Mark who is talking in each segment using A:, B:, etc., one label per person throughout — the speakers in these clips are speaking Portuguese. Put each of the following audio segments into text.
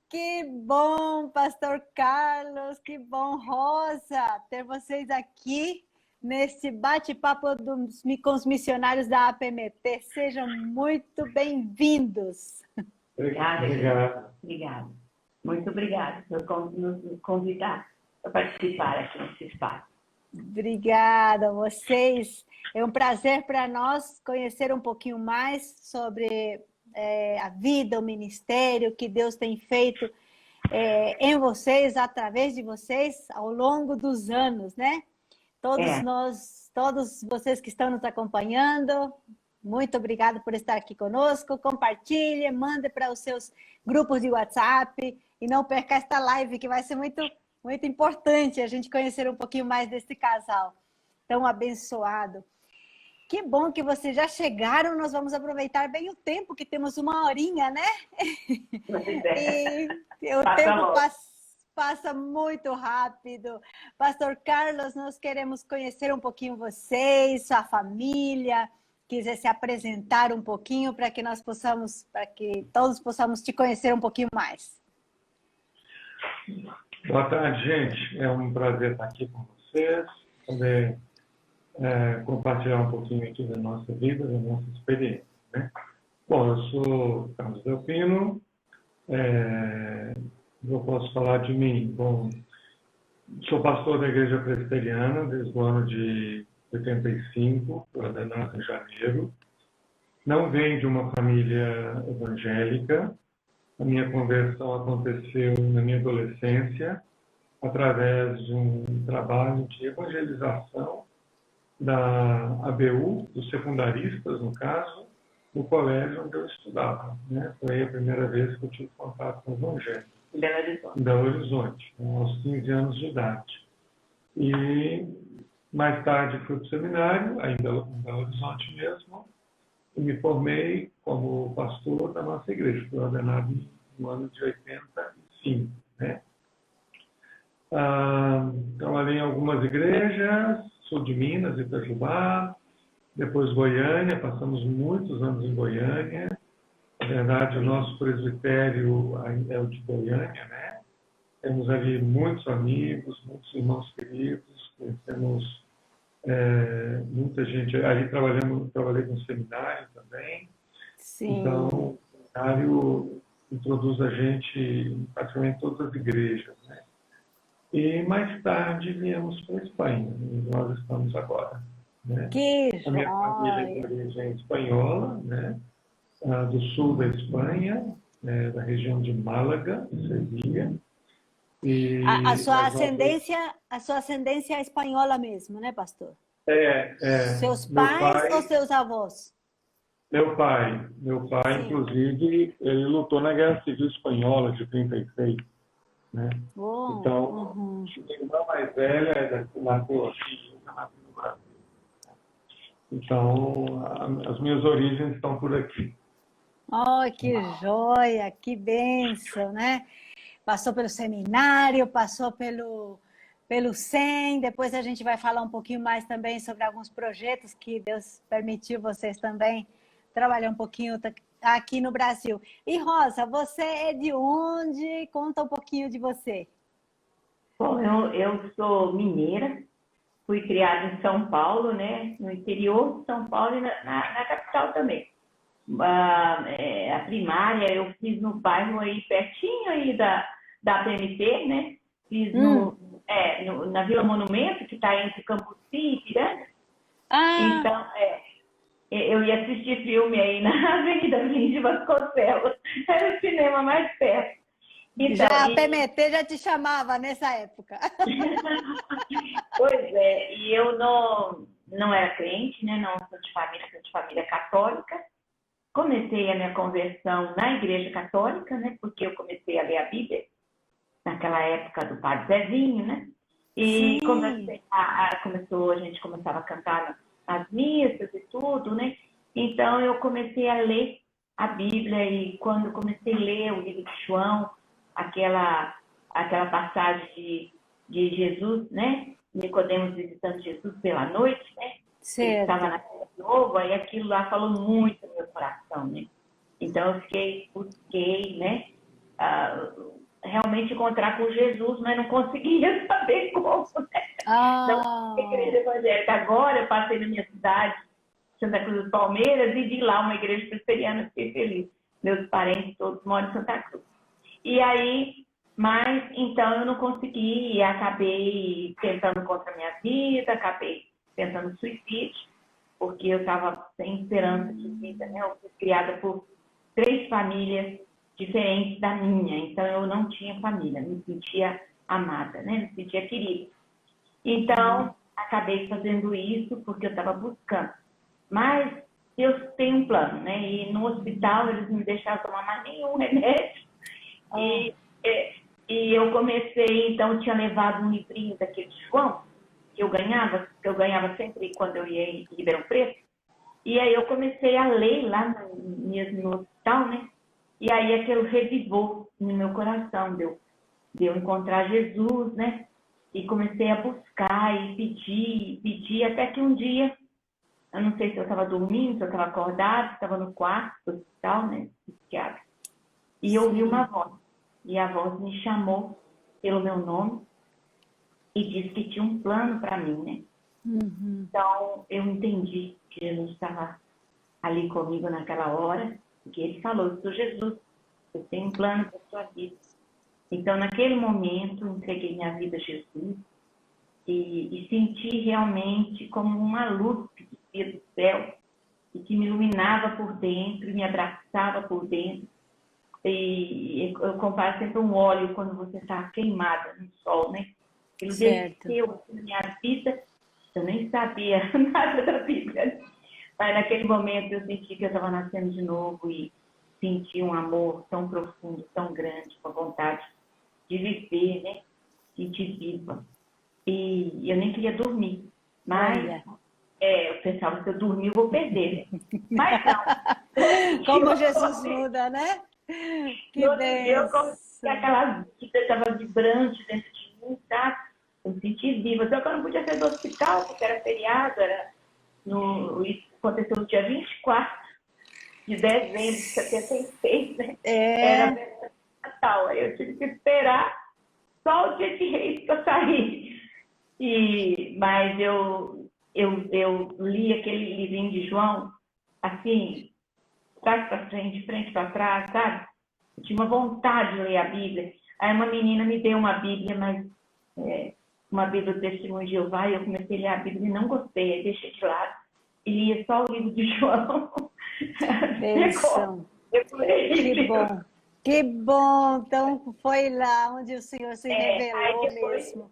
A: Que bom, Pastor Carlos, que bom, Rosa, ter vocês aqui nesse bate-papo com os missionários da APMT. Sejam muito bem-vindos.
B: Obrigada. Muito obrigada por nos convidar para participar aqui nesse espaço.
A: Obrigada a vocês. É um prazer para nós conhecer um pouquinho mais sobre a vida, o ministério que Deus tem feito em vocês, através de vocês, ao longo dos anos, né? Todos vocês que estão nos acompanhando, muito obrigada por estar aqui conosco. Compartilhe, mande para os seus grupos de WhatsApp e não perca esta live, que vai ser muito importante a gente conhecer um pouquinho mais desse casal tão abençoado. Que bom que vocês já chegaram, nós vamos aproveitar bem o tempo, que temos 1 horinha, né? E o tempo passa muito rápido. Pastor Carlos, nós queremos conhecer um pouquinho vocês, sua família, quiser se apresentar um pouquinho para que todos possamos te conhecer um pouquinho mais.
C: Boa tarde, gente. É um prazer estar aqui com vocês, poder compartilhar um pouquinho aqui da nossa vida, da nossa experiência, né? Bom, eu sou Carlos Delpino, eu posso falar de mim. Bom, sou pastor da Igreja Presbiteriana desde o ano de 85, ordenado em janeiro. Não venho de uma família evangélica. A minha conversão aconteceu na minha adolescência, através de um trabalho de evangelização da ABU, dos secundaristas, no caso, no colégio onde eu estudava, né? Foi a primeira vez que eu tive contato com o evangelho.
B: Em Belo Horizonte.
C: Em Belo Horizonte, aos 15 anos de idade. E mais tarde fui para o seminário, ainda em Belo Horizonte mesmo, e me formei como pastor da nossa igreja. Fui ordenado no ano de 85, né? Trabalhei em algumas igrejas, sul de Minas, Itajubá, depois Goiânia, passamos muitos anos em Goiânia. Na verdade, o nosso presbitério é o de Goiânia, né? Temos ali muitos amigos, muitos irmãos queridos, conhecemos muita gente. Ali trabalhei no seminário também.
A: Sim.
C: Então, o seminário introduz a gente em praticamente todas as igrejas, né? E mais tarde viemos para a Espanha, onde nós estamos agora, né?
A: Que
C: a minha família é de origem espanhola, né? Do sul da Espanha, da região de Málaga, Sevilha. E
A: a sua ascendência é espanhola mesmo, né, pastor? Seus pais ou seus avós?
C: Meu pai,
A: Sim.
C: inclusive, ele lutou na Guerra Civil Espanhola de 36, né? Então, a irmã mais velha nasceu aqui, nasceu no Brasil. Então, as minhas origens estão por aqui.
A: Oh, que joia, que bênção, né? Passou pelo seminário, passou pelo SEM, depois a gente vai falar um pouquinho mais também sobre alguns projetos que Deus permitiu vocês também trabalhar um pouquinho aqui no Brasil. E Rosa, você é de onde? Conta um pouquinho de você.
B: Bom, eu sou mineira, fui criada em São Paulo, né? No interior de São Paulo e na capital também. A primária eu fiz no bairro aí, pertinho aí da APMT, né? Fiz na Vila Monumento, que está entre Cambuci e Ipiranga. Então, eu ia assistir filme aí na Avenida Lins de Vasconcelos. Era o cinema mais perto. Então,
A: a APMT já te chamava nessa época.
B: Pois é, e eu não era crente, né? Não sou de família católica. Comecei a minha conversão na Igreja Católica, né? Porque eu comecei a ler a Bíblia naquela época do Padre Zezinho, né? E a gente começava a cantar as missas e tudo, né? Então eu comecei a ler a Bíblia e quando comecei a ler o livro de João, aquela passagem de Jesus, né? Nicodemos visitando Jesus pela noite, né?
A: Certo.
B: Ele estava na Terra Nova e aquilo lá falou muito no meu coração, né? Então eu busquei, né? realmente encontrar com Jesus, mas não conseguia saber como, né? Então, a igreja evangélica. Agora eu passei na minha cidade, Santa Cruz dos Palmeiras, e vi lá uma igreja presbiteriana, fiquei feliz. Meus parentes todos moram em Santa Cruz. E aí, mas então eu não consegui e acabei tentando contra a minha vida, acabei tentando suicídio, porque eu estava sem esperança de vida, né? Eu fui criada por 3 famílias diferentes da minha, então eu não tinha família, me sentia amada, né? Me sentia querida. Então, acabei fazendo isso porque eu estava buscando. Mas Deus tem um plano, né? E no hospital eles não me deixavam tomar mais nenhum remédio. E eu comecei, então, tinha levado um livrinho daquele João, que eu ganhava sempre quando eu ia em Ribeirão Preto. E aí eu comecei a ler lá no hospital, né? E aí aquilo revivou no meu coração, de eu encontrar Jesus, né? E comecei a buscar e pedir, até que um dia, eu não sei se eu estava dormindo, se eu estava acordada, estava no quarto do hospital, né? Psiquiatra. E eu ouvi uma voz. E a voz me chamou pelo meu nome e disse que tinha um plano para mim, né? Então, eu entendi que Jesus estava ali comigo naquela hora, porque ele falou: eu sou Jesus, eu tenho um plano para a sua vida. Então, naquele momento, entreguei minha vida a Jesus e senti realmente como uma luz que descia do céu e que me iluminava por dentro, me abraçava por dentro. E eu comparo sempre um óleo quando você está queimada no sol, né? Ele desceu na minha vida, eu nem sabia nada da Bíblia. Mas naquele momento eu senti que eu estava nascendo de novo e senti um amor tão profundo, tão grande, com a vontade de viver, né? Sentir viva. E eu nem queria dormir. Mas eu pensava, se eu dormir, eu vou perder, né? Mas não.
A: Como Jesus muda, né?
B: Que eu comecei aquela vida, estava vibrante dentro de mim, sabe? Eu me senti viva. Só que eu não podia sair do hospital, porque era feriado, isso aconteceu no dia 24 de dezembro de 76, né? Era Natal. Aí eu tive que esperar só o dia de Reis para sair. Mas eu li aquele livrinho de João, assim, trás para frente para trás, sabe? Eu tinha uma vontade de ler a Bíblia. Aí uma menina me deu uma Bíblia, mas uma Bíblia do Testemunho de Jeová, e eu comecei a ler a Bíblia e não gostei, aí deixei de lado e lia só o livro de João.
A: Bênção. Que bom. Que bom. Então foi lá onde o Senhor se revelou mesmo.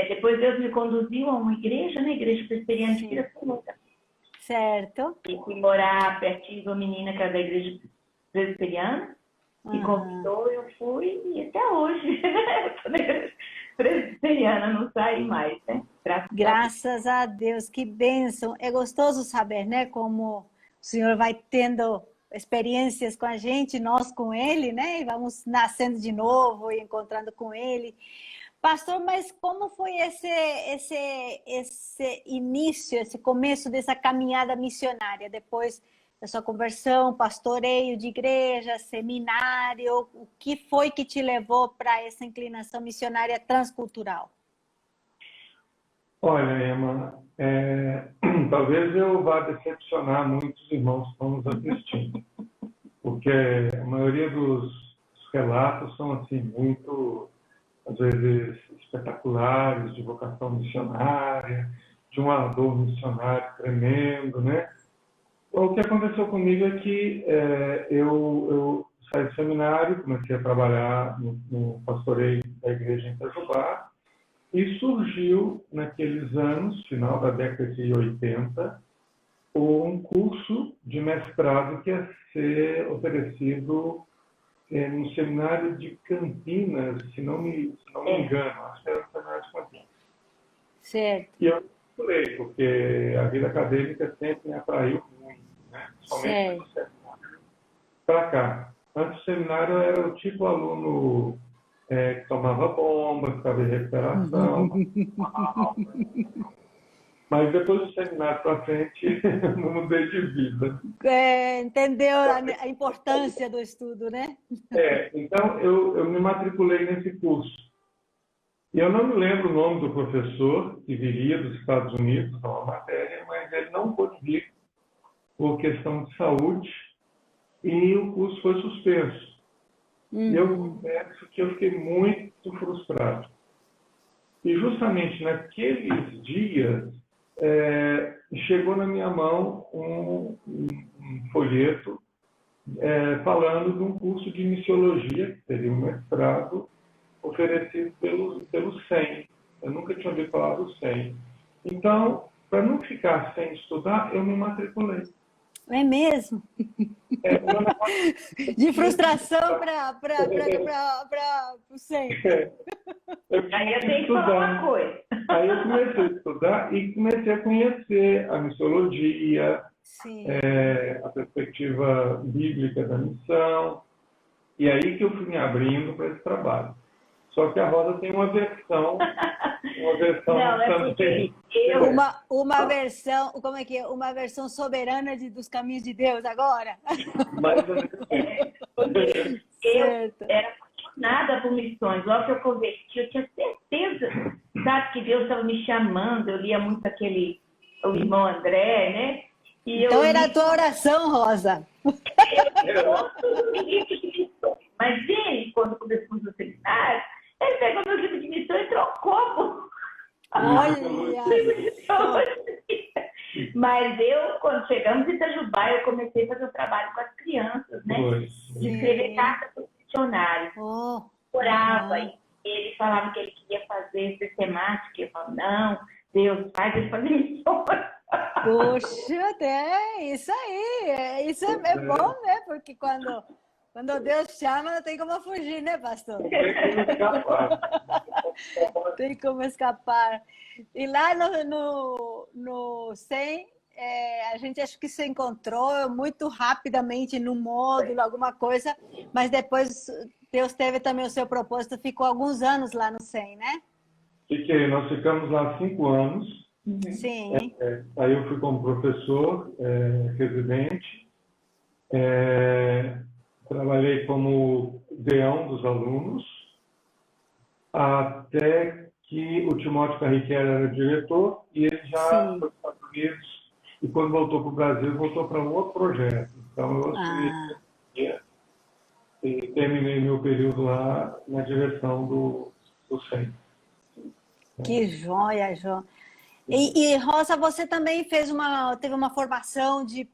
B: Depois Deus me conduziu a uma igreja, né? Igreja presbiteriana de Pirassununga.
A: Certo.
B: E fui morar pertinho de uma menina que era da igreja presbiteriana. Me convidou, eu fui, e até hoje, eu tô na igreja presbiteriana, não saí mais, né?
A: Graças a Deus, que bênção. É gostoso saber, né, como o Senhor vai tendo experiências com a gente, nós com Ele, né, e vamos nascendo de novo e encontrando com Ele. Pastor, mas como foi esse início, esse começo dessa caminhada missionária, depois da sua conversão, pastoreio de igreja, seminário, o que foi que te levou para essa inclinação missionária transcultural?
C: Olha, Emma, talvez eu vá decepcionar muitos irmãos que estão nos assistindo, porque a maioria dos relatos são assim muito, às vezes, espetaculares, de vocação missionária, de um ardor missionário tremendo, né? O que aconteceu comigo é que eu saí do seminário, comecei a trabalhar no pastoreio da igreja em Itajubá, e surgiu, naqueles anos, final da década de 80, um curso de mestrado que ia ser oferecido no seminário de Campinas, se não me engano, acho que era o seminário de Campinas.
A: Certo.
C: E eu falei, porque a vida acadêmica sempre me atraiu muito, né? Somente do seminário para cá. Antes do seminário, eu era o tipo aluno que tomava bomba, ficava em recuperação. Mas depois do seminário para frente, eu mudei de vida.
A: Entendeu a importância do estudo, né?
C: Então eu me matriculei nesse curso. E eu não me lembro o nome do professor que viria dos Estados Unidos dar uma matéria, mas ele não pôde vir por questão de saúde e o curso foi suspenso. E eu confesso que eu fiquei muito frustrado. E justamente naqueles dias, chegou na minha mão um folheto falando de um curso de missiologia, que seria um mestrado, oferecido pelo SEM. Eu nunca tinha ouvido falar do SEM. Então, para não ficar sem estudar, eu me matriculei.
A: É mesmo? De frustração para o SEM.
B: Aí eu tenho que falar uma coisa.
C: Aí eu comecei a estudar e comecei a conhecer a missiologia, a perspectiva bíblica da missão. E aí que eu fui me abrindo para esse trabalho. Só que a Rosa tem uma versão
B: Não,
C: também.
A: Uma versão, como é que é? Uma versão soberana dos caminhos de Deus agora?
C: Mais ou menos.
B: Eu era apaixonada por missões. Logo que eu converti, eu tinha certeza, sabe, que Deus estava me chamando. Eu lia muito o irmão André, né?
A: Então era a tua oração, Rosa.
B: Mas ele, quando começou o seminário, ele pegou meu livro de missão e trocou.
A: Olha!
B: Mas quando chegamos em Itajubá, eu comecei a fazer o trabalho com as crianças, né? De escrever cartas para os missionários. Orava, e ele falava que ele queria fazer sistemática. Eu falava, não, Deus, faz ele fazer missões.
A: Poxa, isso aí. Isso é bom, né? Porque quando Deus chama, não tem como fugir, né, pastor? Tem como escapar. E lá no SEM, a gente acho que se encontrou muito rapidamente no módulo, alguma coisa, mas depois Deus teve também o seu propósito, ficou alguns anos lá no SEM, né?
C: Nós ficamos lá 5 anos.
A: Sim.
C: Aí eu fui como professor residente. Trabalhei como deão dos alunos, até que o Timóteo Carriqueira era diretor e ele já foi para os Estados Unidos e quando voltou para o Brasil, voltou para um outro projeto. Então eu assumi e terminei meu período lá na direção do SEM.
A: Que joia, João. E Rosa, você também teve uma formação de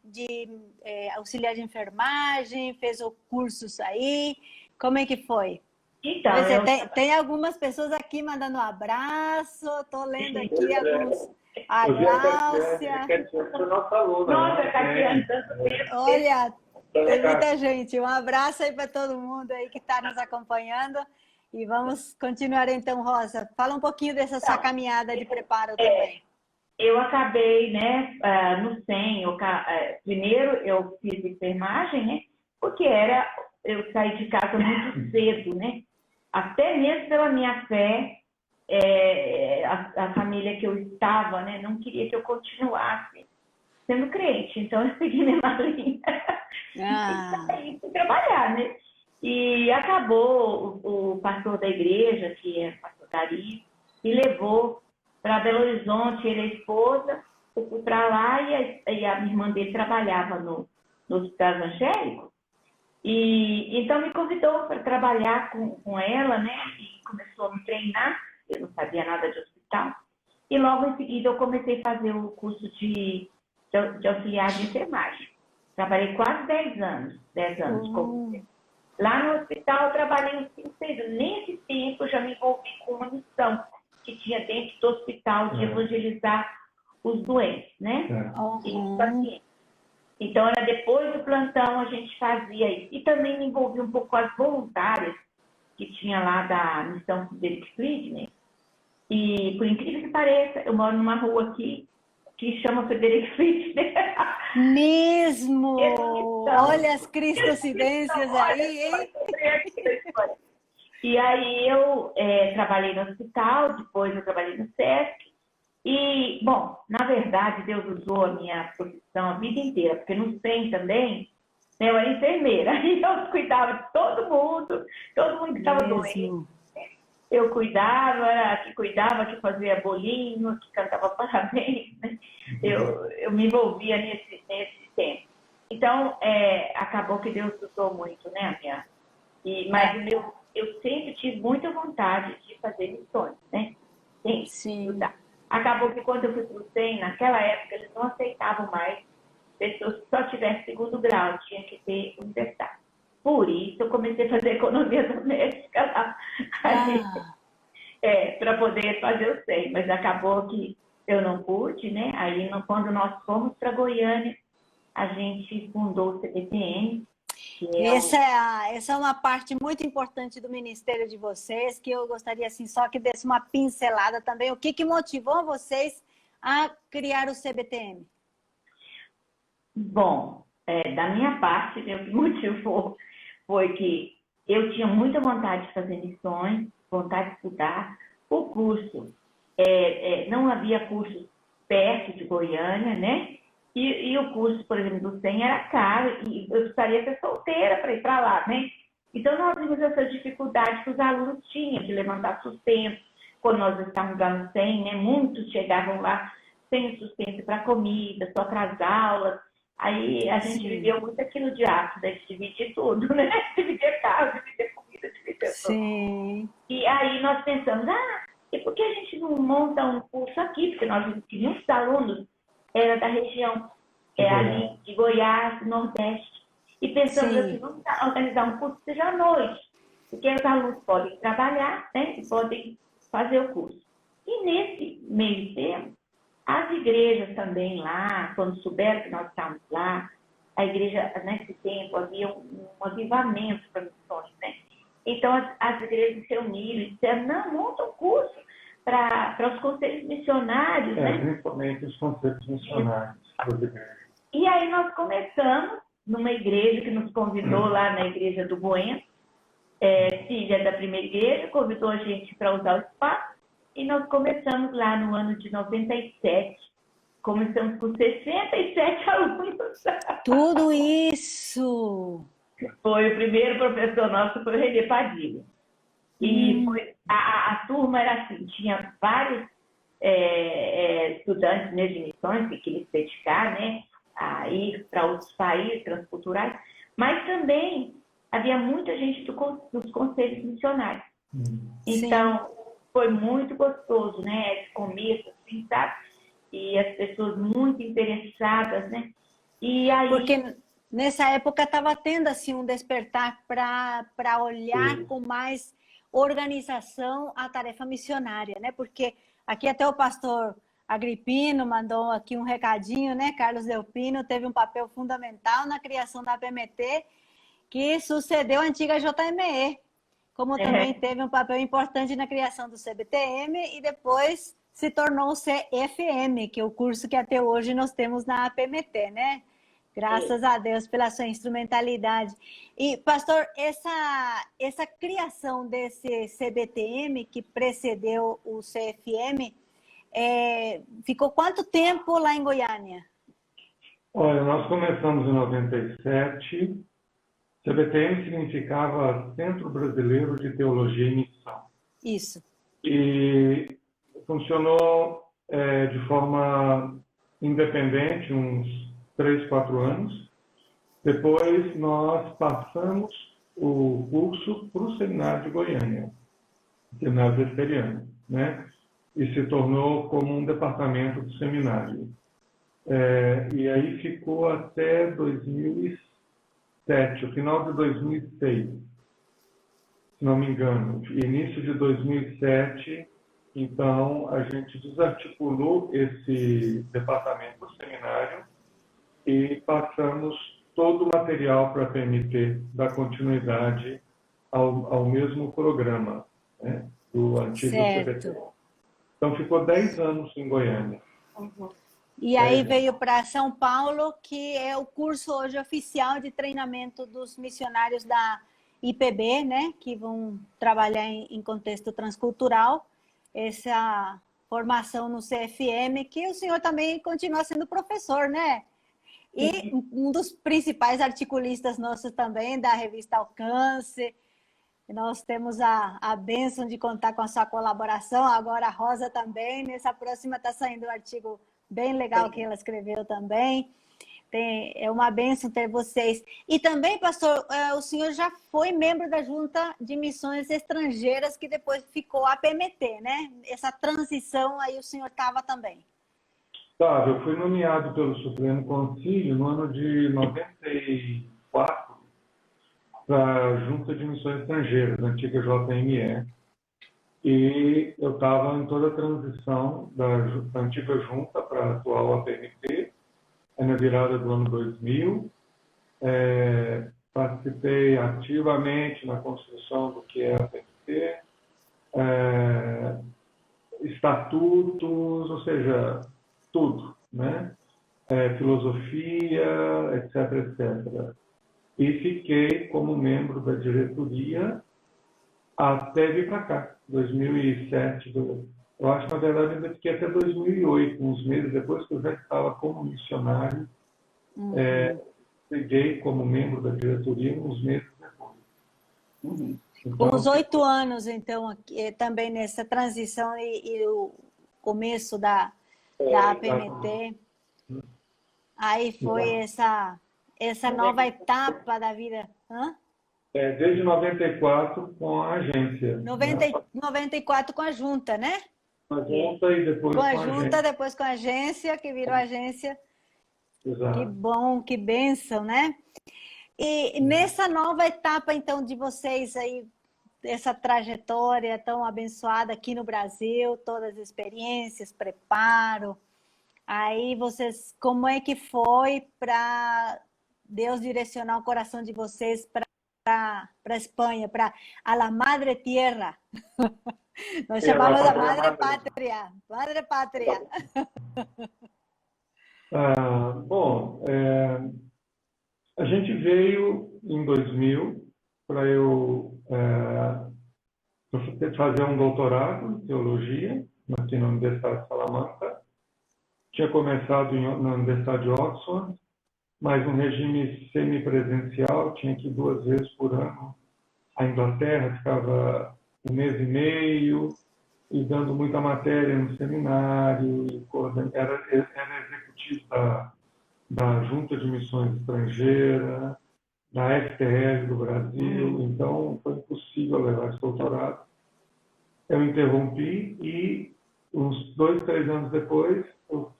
A: auxiliar de enfermagem, fez o cursos aí. Como é que foi?
B: Então,
A: tem algumas pessoas aqui mandando um abraço. Estou lendo aqui alguns. A Gláucia.
B: Nossa, Catiane,
A: olha, tem muita gente. Um abraço aí para todo mundo aí que está nos acompanhando. E vamos continuar então, Rosa. Fala um pouquinho dessa sua caminhada de preparo também.
B: Eu acabei, né, no SEM, primeiro eu fiz enfermagem, né, porque eu saí de casa muito cedo, né, até mesmo pela minha fé, a família que eu estava, né, não queria que eu continuasse sendo crente, então eu segui minha madrinha e saí para trabalhar, né. E acabou o pastor da igreja, que é o pastor Dari, me levou para Belo Horizonte, ele e a esposa. Eu fui para lá e a minha irmã dele trabalhava no hospital evangélico. E então me convidou para trabalhar com ela, né? E começou a me treinar. Eu não sabia nada de hospital. E logo em seguida eu comecei a fazer o curso de auxiliar de enfermagem. Trabalhei quase 10 anos como lá no hospital, eu trabalhei uns 5, 6 anos. Nesse tempo, eu já me envolvi com uma missão que tinha dentro do hospital de evangelizar os doentes, né? E os pacientes. Então, era depois do plantão, a gente fazia isso. E também me envolvi um pouco com as voluntárias que tinha lá da missão Frederick Friedman. E, por incrível que pareça, eu moro numa rua aqui que chama Frederick Friedman.
A: Mesmo! Olha as cristocidências aí, hein?
B: E aí eu trabalhei no hospital, depois eu trabalhei no SESC, E, bom, na verdade, Deus usou a minha profissão a vida inteira, porque no SEM também, né, eu era enfermeira, e eu cuidava de todo mundo que estava doente. Eu cuidava, que cuidava, que fazia bolinho, que cantava parabéns, né? Eu me envolvia nesse tempo. Então, acabou que Deus usou muito, né, minha? Mas eu sempre tive muita vontade de fazer missões, né?
A: Sim.
B: Estudar. Acabou que quando eu fui para o SEM, naquela época, eles não aceitavam mais pessoas que só tivessem segundo grau, tinha que ter universidade. Por isso, eu comecei a fazer economia doméstica lá. Para poder fazer o SEM, mas acabou que eu não pude, né? Aí, quando nós fomos para Goiânia, a gente fundou o CBTM.
A: Essa é uma parte muito importante do ministério de vocês, que eu gostaria assim, só que desse uma pincelada também. O que motivou vocês a criar o CBTM?
B: Bom, da minha parte, o que motivou foi que eu tinha muita vontade de fazer missões, vontade de estudar. O curso, não havia curso perto de Goiânia, né? E o curso, por exemplo, do SEM era caro e eu precisaria ser solteira para ir para lá, né? Então, nós vimos essa dificuldade que os alunos tinham de levantar sustento quando nós estávamos lá no SEM, né? Muitos chegavam lá sem sustento para comida, só para as aulas. Aí a gente viveu muito aquilo de ácido, de dividir tudo, né? Dividir casa, dividir comida, dividir tudo. E aí nós pensamos, e por que a gente não monta um curso aqui? Porque nós muitos alunos era da região ali de Goiás, Nordeste. E pensamos assim, vamos organizar um curso que seja à noite, porque os alunos podem trabalhar, né? E podem fazer o curso. E nesse meio tempo, as igrejas também lá, quando souberam que nós estávamos lá, a igreja, nesse tempo, havia um avivamento para missões, né? Então, as igrejas se reuniram e disseram, não, monta um curso para os conselhos missionários, né?
C: Principalmente os conselhos missionários das igrejas.
B: E aí nós começamos numa igreja que nos convidou lá na igreja do Bueno, filha da primeira igreja, convidou a gente para usar o espaço, e nós começamos lá no ano de 97. Começamos com 67 alunos.
A: Tudo isso!
B: Foi o primeiro professor nosso, foi o Renê Padilha. E a turma era assim, tinha vários estudantes, né, de missões que queriam se dedicar, né, a ir para outros países transculturais, mas também havia muita gente dos conselhos missionários. Então, foi muito gostoso, né, esse começo, assim, sabe? E as pessoas muito interessadas, né? E aí...
A: Porque nessa época estava tendo, assim, um despertar para olhar com mais organização a tarefa missionária, né? Porque aqui até o pastor Agripino mandou aqui um recadinho, né? Carlos Delpino teve um papel fundamental na criação da PMT, que sucedeu a antiga JME, como também teve um papel importante na criação do CBTM e depois se tornou o CFM, que é o curso que até hoje nós temos na PMT, né? Graças a Deus pela sua instrumentalidade. E, pastor, essa criação desse CBTM que precedeu o CFM, ficou quanto tempo lá em Goiânia?
C: Olha, nós começamos em 97. CBTM significava Centro Brasileiro de Teologia e Missão.
A: Isso.
C: E funcionou de forma independente uns 3, 4 anos. Depois nós passamos o curso para o Seminário de Goiânia, Seminário Presbiteriano, né? E se tornou como um departamento do seminário. E aí ficou até 2007, o final de 2006, se não me engano. Início de 2007, então, a gente desarticulou esse departamento do seminário e passamos todo o material para a PMT dar continuidade ao mesmo programa, né, do antigo CBT. Então, ficou 10 anos em Goiânia.
A: E aí veio para São Paulo, que é o curso hoje oficial de treinamento dos missionários da IPB, né, que vão trabalhar em contexto transcultural. Essa formação no CFM, que o senhor também continua sendo professor, né? E um dos principais articulistas nossos também, da revista Alcance. Nós temos a bênção de contar com a sua colaboração, agora a Rosa também. Nessa próxima está saindo um artigo bem legal que ela escreveu também. É uma bênção ter vocês. E também, pastor, o senhor já foi membro da Junta de Missões Estrangeiras, que depois ficou a PMT, né? Essa transição aí o senhor estava também.
C: Sabe, eu fui nomeado pelo Supremo Conselho no ano de 94 para a Junta de Missões Estrangeiras, a antiga JME. E eu estava em toda a transição da antiga junta para a atual APMT, na virada do ano 2000. Participei ativamente na construção do que é a APMT, estatutos, ou seja, tudo, né? Filosofia, etc, etc. E fiquei como membro da diretoria até vir para cá, 2007. Eu acho que, na verdade, ainda fiquei até 2008, uns meses depois que eu já estava como missionário. Cheguei como membro da diretoria uns meses depois.
A: Então, uns 8 anos, então, também nessa transição e o começo da APMT. Aí foi essa nova etapa da vida. Hã?
C: Desde 94 com a agência.
A: 94 com a junta, né?
C: Com a junta e depois
A: com a junta, depois com a agência, que virou agência.
C: Exato.
A: Que bom, que bênção, né? E nessa nova etapa, então, de vocês aí, essa trajetória tão abençoada aqui no Brasil, todas as experiências, preparo, aí vocês, como é que foi para Deus direcionar o coração de vocês para a Espanha, para a la Madre Tierra? Nós chamamos a Madre Pátria. Madre Pátria.
C: Bom, a gente veio em 2000 para eu fazer um doutorado em teologia aqui na Universidade de Salamanca. Tinha começado na Universidade de Oxford, mas um regime semipresencial, tinha que ir 2 vezes por ano à Inglaterra, ficava 1 mês e meio, e dando muita matéria no seminário, era executivo da Junta de Missões Estrangeiras, da FTL do Brasil, então foi impossível levar esse doutorado. Eu interrompi e uns 2, 3 anos depois eu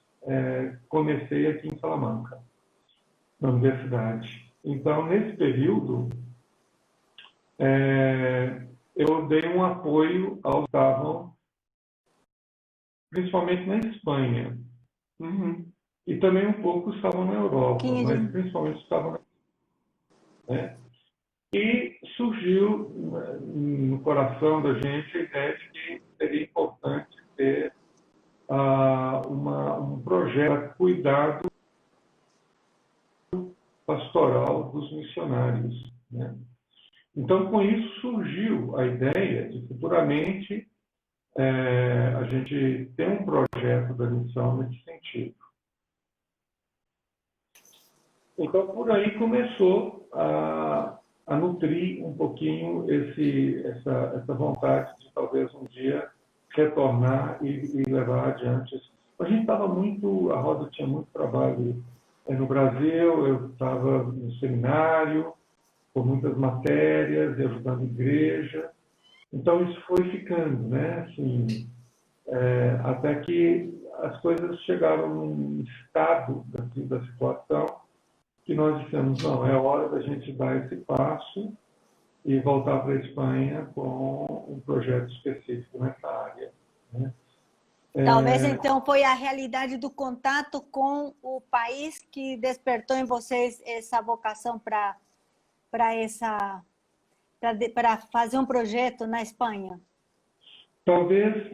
C: comecei aqui em Salamanca, na universidade. Então, nesse período, eu dei um apoio aos que estavam, principalmente na Espanha. E também um pouco estavam na Europa, mas principalmente estavam na Espanha. E surgiu no coração da gente a ideia de que seria importante ter um projeto de cuidado pastoral dos missionários, né? Então, com isso surgiu a ideia de futuramente a gente ter um projeto da missão nesse sentido. Então, por aí começou a nutrir um pouquinho essa vontade de talvez um dia retornar e levar adiante. A gente estava a Rosa tinha muito trabalho no Brasil, eu estava no seminário, com muitas matérias, ajudando a igreja. Então, isso foi ficando, né? Assim, até que as coisas chegaram num estado da situação que nós dissemos, não, é hora da gente dar esse passo e voltar para a Espanha com um projeto específico nessa área, né?
A: Talvez, então, foi a realidade do contato com o país que despertou em vocês essa vocação para fazer um projeto na Espanha?
C: Talvez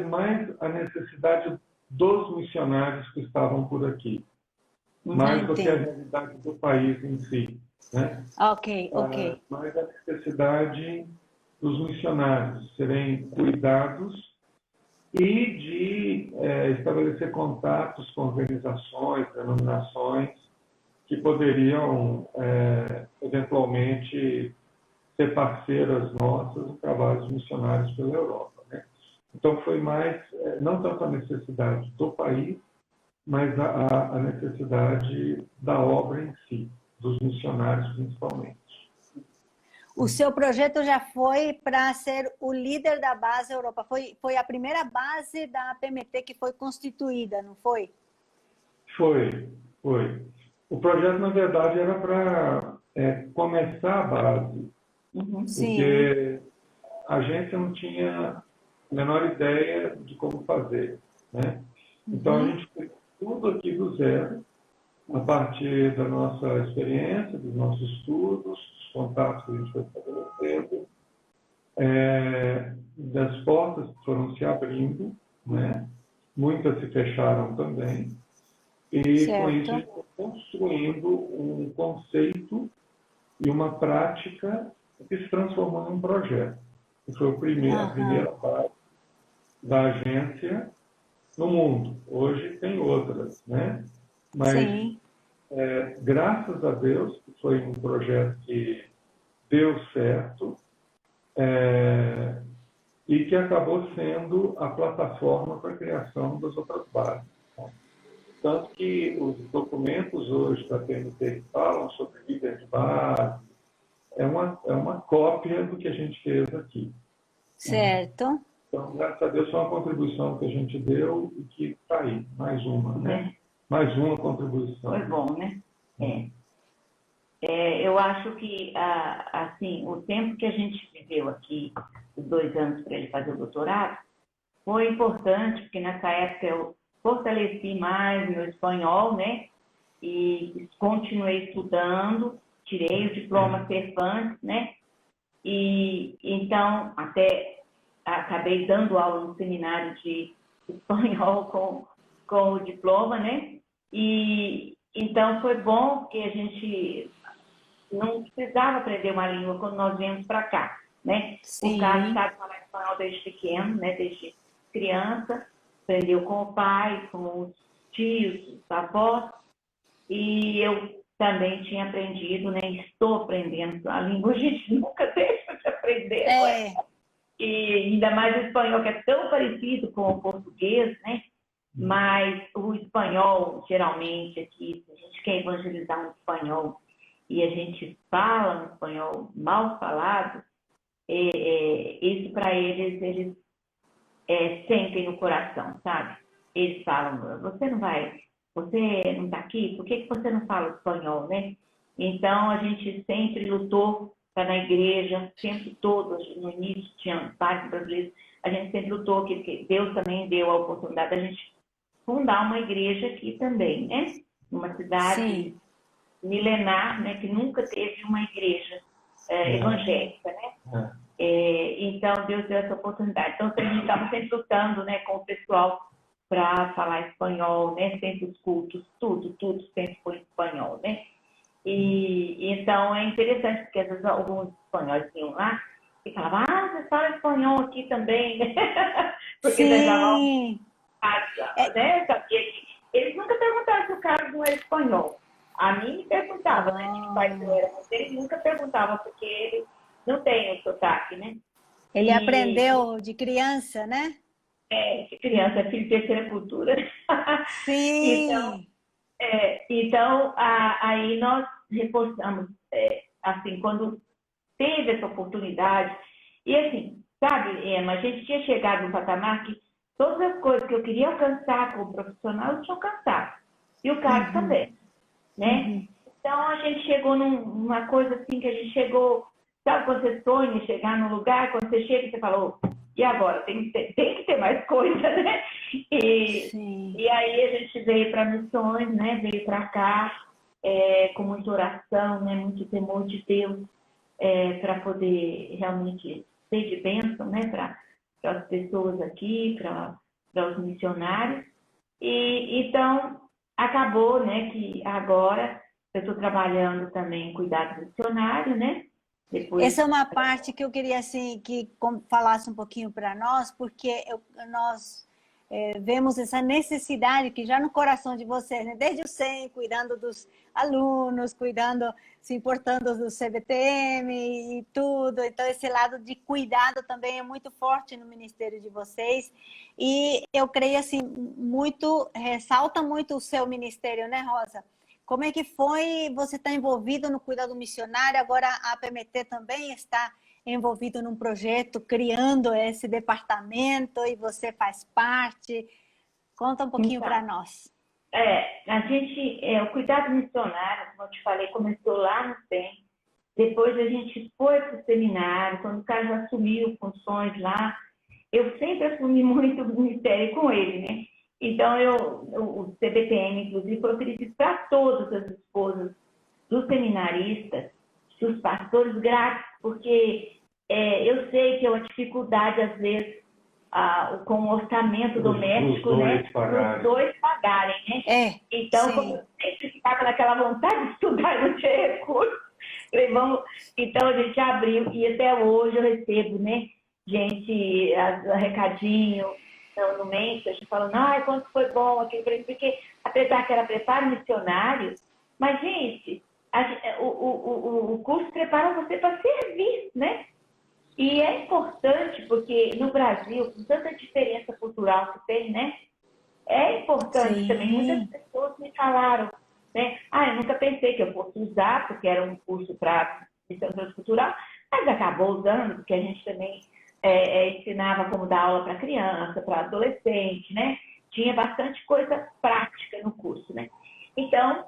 C: mais a necessidade dos missionários que estavam por aqui, mais do que a realidade do país em si, né?
A: Ok.
C: Mais a necessidade dos missionários serem cuidados e de estabelecer contatos com organizações, denominações que poderiam, eventualmente, ser parceiras nossas em trabalhos missionários pela Europa, né? Então, foi mais, não tanto a necessidade do país, mas a necessidade da obra em si, dos missionários principalmente.
A: O seu projeto já foi para ser o líder da base Europa. Foi a primeira base da PMT que foi constituída, não foi?
C: Foi. O projeto, na verdade, era para começar a base, porque a agência não tinha a menor ideia de como fazer, né? Então, a gente fez tudo aqui do zero, a partir da nossa experiência, dos nossos estudos, dos contatos que a gente foi estabelecendo, das portas que foram se abrindo, né? Muitas se fecharam também, e com isso a gente foi construindo um conceito e uma prática que se transformou num projeto. Que foi a primeira base da agência no mundo. Hoje tem outras, né? Mas, graças a Deus, foi um projeto que deu certo e que acabou sendo a plataforma para a criação das outras bases. Tanto que os documentos hoje da PMT que falam sobre líder de base é uma cópia do que a gente fez aqui.
A: Certo.
C: Então, graças a Deus, foi uma contribuição que a gente deu e que está aí, mais uma, né? Mais uma contribuição.
B: Foi bom, né? Eu acho que, assim, o tempo que a gente viveu aqui, os 2 anos para ele fazer o doutorado, foi importante, porque nessa época eu fortaleci mais meu espanhol, né? E continuei estudando, tirei o diploma Cervantes, né? E então, até acabei dando aula no seminário de espanhol com o diploma, né? E então foi bom porque a gente não precisava aprender uma língua quando nós viemos para cá, né? O Carlos sabe falar espanhol desde pequeno, né? Desde criança, aprendeu com o pai, com os tios, os avós, e eu também tinha aprendido, né? Estou aprendendo a língua, a gente nunca deixa de aprender, não é? E ainda mais o espanhol, que é tão parecido com o português, né? Mas o espanhol, geralmente, aqui, se a gente quer evangelizar um espanhol e a gente fala um espanhol mal falado, isso para eles sentem no coração, sabe? Eles falam, você não está aqui, por que você não fala espanhol, né? Então, a gente sempre lutou para na igreja, sempre todos, no início tinha vários brasileiros, a gente sempre lutou, que Deus também deu a oportunidade da gente fundar uma igreja aqui também, né? Numa cidade milenar, né? Que nunca teve uma igreja evangélica, né? Então, Deus deu essa oportunidade. Então, a gente estava sempre lutando, né, com o pessoal para falar espanhol, né? Sempre os cultos, tudo sempre foi espanhol, né? E então é interessante, porque às vezes alguns espanhóis vinham lá e falavam, você fala espanhol aqui também, né? Porque levavam né? Sabia que eles nunca perguntaram se o Carlos não era espanhol. A mim me perguntava, né? De que país eu era, mas eles nunca perguntavam, porque ele não tem o sotaque, né?
A: Ele aprendeu de criança, né?
B: De criança, é filho de terceira cultura.
A: Sim!
B: Então, aí nós reforçamos, assim, quando teve essa oportunidade, e assim, sabe, Emma, a gente tinha chegado num patamar que todas as coisas que eu queria alcançar como profissional, eu tinha alcançado. E o Carlos também, né? Então, a gente chegou numa coisa assim, que a gente chegou, sabe, quando você sonha chegar num lugar, quando você chega e você fala, e agora? Tem que ter mais coisa, né? E aí a gente veio para missões, né? Veio para cá com muita oração, né? Muito temor de Deus, para poder realmente ser de bênção, né? Para as pessoas aqui, para os missionários. E então acabou, né? Que agora eu estou trabalhando também em cuidado missionário, né? Depois,
A: essa é uma parte que eu queria assim, que falasse um pouquinho para nós, porque nós vemos essa necessidade que já no coração de vocês, né? Desde o SEM, cuidando dos alunos, cuidando, se importando do CBTM e tudo. Então, esse lado de cuidado também é muito forte no ministério de vocês. E eu creio assim, ressalta muito o seu ministério, né, Rosa? Como é que foi? Você está envolvido no cuidado missionário, agora a PMT também está envolvido num projeto, criando esse departamento e você faz parte. Conta um pouquinho
B: então,
A: para nós.
B: o cuidado missionário, como eu te falei, começou lá no SEM. Depois a gente foi para o seminário, quando o cara já assumiu funções lá. Eu sempre assumi muito o ministério com ele, né? Então, o CBTM, inclusive, foi oferecido para todas as esposas dos seminaristas, dos pastores grátis, porque eu sei que é uma dificuldade, às vezes, com o orçamento doméstico, né? Os dois pagarem, né? Então, como eu sempre ficava naquela vontade de estudar e não tinha recurso, então a gente abriu, e até hoje eu recebo, né? Gente, recadinho no message, falando, quanto foi bom aquilo, porque apesar que era preparo missionário, mas, gente, o curso prepara você para servir, né? E é importante, porque no Brasil, com tanta diferença cultural que tem, né? É importante também. Muitas pessoas me falaram, né? Eu nunca pensei que eu fosse usar, porque era um curso para missão transcultural, mas acabou usando, porque a gente também ensinava como dar aula para criança, para adolescente, né? Tinha bastante coisa prática no curso, né? Então,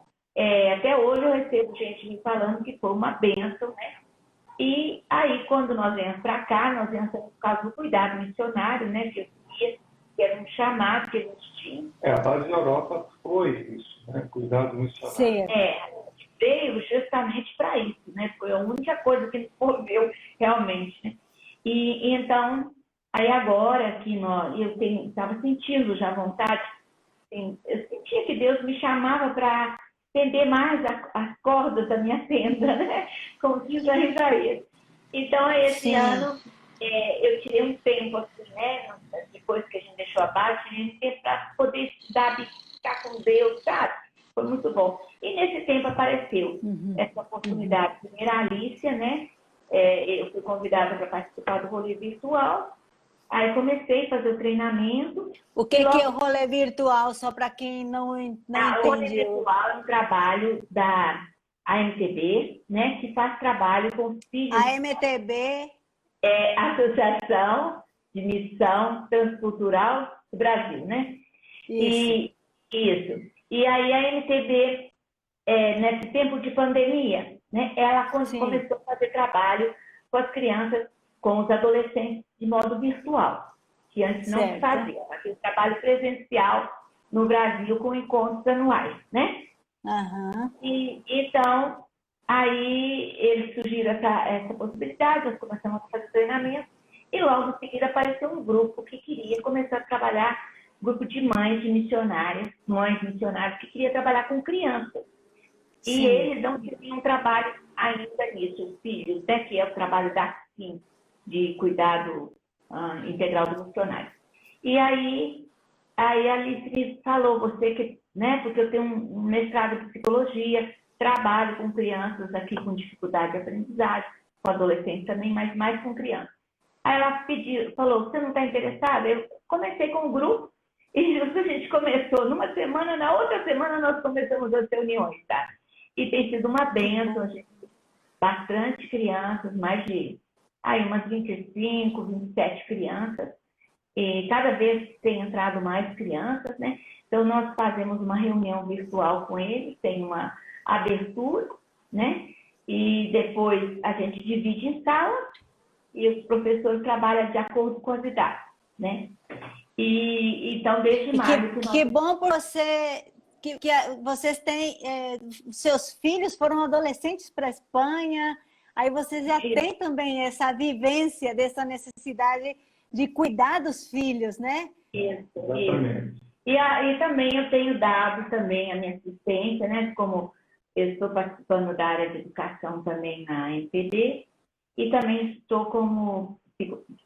B: até hoje eu recebo gente me falando que foi uma bênção, né? E aí, quando nós viemos para cá, nós entramos por causa do cuidado missionário, né? Que era um chamado que a gente tinha.
C: A base da Europa foi isso, né? Cuidado missionário.
B: A gente veio justamente para isso, né? Foi a única coisa que nos moveu realmente, né? E então, aí agora que eu estava sentindo já vontade, assim, eu sentia que Deus me chamava para estender mais as cordas da minha tenda, né? Como diz a Isaías. Então, esse ano, eu tirei um tempo, assim, né? Depois que a gente deixou a base, tirei um tempo para poder estudar, ficar com Deus, sabe? Foi muito bom. E nesse tempo apareceu essa oportunidade. Primeiro a Alicia, né? Eu fui convidada para participar do rolê virtual. Aí comecei a fazer o treinamento.
A: O que é o rolê virtual, só para quem não entende?
B: O rolê virtual é um trabalho da AMTB, né, que faz trabalho com filhos.
A: A AMTB
B: é a Associação de Missão Transcultural do Brasil, né? Isso. E aí a AMTB, nesse tempo de pandemia, né, ela começou a fazer trabalho com as crianças, com os adolescentes de modo virtual, que antes não se fazia. Aquele trabalho presencial no Brasil com encontros anuais, né? E então, aí eles surgiram essa possibilidade, nós começamos a fazer treinamento e logo em seguida apareceu um grupo que queria começar a trabalhar, grupo de mães missionárias que queria trabalhar com crianças. E eles não tinham trabalho ainda nisso, os filhos, né, que é o trabalho da SIM, de cuidado integral do missionário. E aí a Alice me falou, você que, né, porque eu tenho um mestrado em psicologia, trabalho com crianças aqui com dificuldade de aprendizagem, com adolescentes também, mas mais com crianças. Aí ela falou, você não está interessada? Eu comecei com um grupo e a gente começou numa semana, na outra semana nós começamos as reuniões, tá? E tem sido uma bênção, gente, bastante crianças, mais de umas 25, 27 crianças, e cada vez tem entrado mais crianças, né? Então, nós fazemos uma reunião virtual com eles, tem uma abertura, né? E depois a gente divide em salas e os professores trabalham de acordo com as idades, né? E então, desde maio...
A: Que bom por você... Que vocês têm... seus filhos foram adolescentes para a Espanha, aí vocês já têm também essa vivência dessa necessidade de cuidar dos filhos, né?
B: Isso. E também eu tenho dado também a minha assistência, né? Como eu estou participando da área de educação também na MPB, e também estou como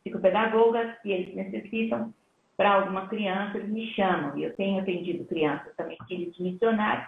B: psicopedagoga, se eles necessitam, para alguma criança, eles me chamam. E eu tenho atendido crianças também, filhos de missionários,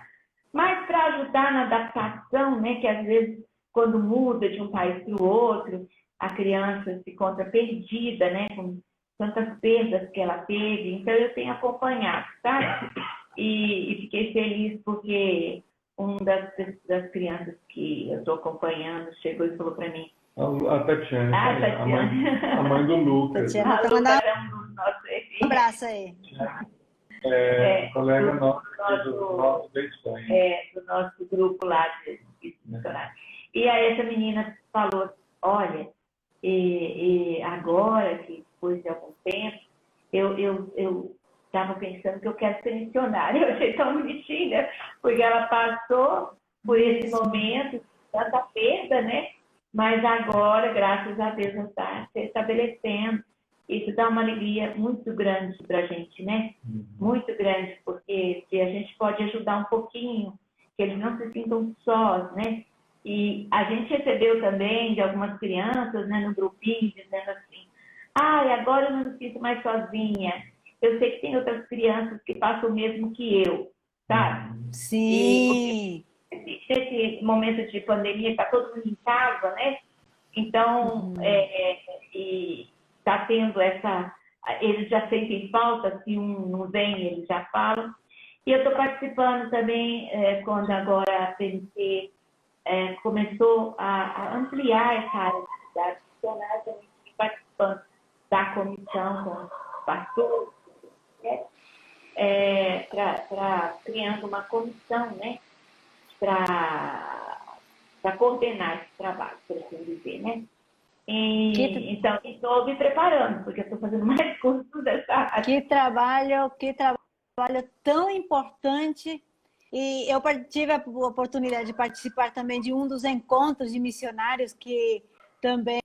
B: mas para ajudar na adaptação, né, que às vezes, quando muda de um país para o outro, a criança se encontra perdida, né, com tantas perdas que ela teve. Então, eu tenho acompanhado, sabe? E fiquei feliz porque uma das crianças que eu estou acompanhando chegou e falou para mim.
C: A Tatiana,
B: Tatiana.
C: A mãe do Lucas.
A: Tatiana,
B: A
A: tá
B: Lucas
A: mandando
B: é um dos nossos
A: um abraço aí.
C: Colega nosso da Espanha.
B: Do nosso grupo lá de missionários. E aí essa menina falou, olha, agora que depois de algum tempo, eu estava pensando que eu quero ser missionária. Eu achei tão bonitinha, porque ela passou por esse momento, tanta perda, né? Mas agora, graças a Deus, está se estabelecendo. Isso dá uma alegria muito grande para a gente, né? Muito grande, porque se a gente pode ajudar um pouquinho, que eles não se sintam sós, né? E a gente recebeu também de algumas crianças, né, no grupinho, dizendo assim, agora eu não me sinto mais sozinha. Eu sei que tem outras crianças que passam o mesmo que eu, sabe?
A: Sim.
B: E nesse momento de pandemia, está todo mundo em casa, né? Então, e está tendo eles já sentem falta, se um não vem, eles já falam. E eu estou participando também, quando agora a PNC começou a ampliar essa área de atividade missionária, também estou participando da comissão com os pastores, né? Criando uma comissão, né? Para coordenar esse trabalho, por assim dizer, né? Então, estou me preparando, porque eu estou fazendo mais cursos dessa área.
A: Que trabalho tão importante. E eu tive a oportunidade de participar também de um dos encontros de missionários que também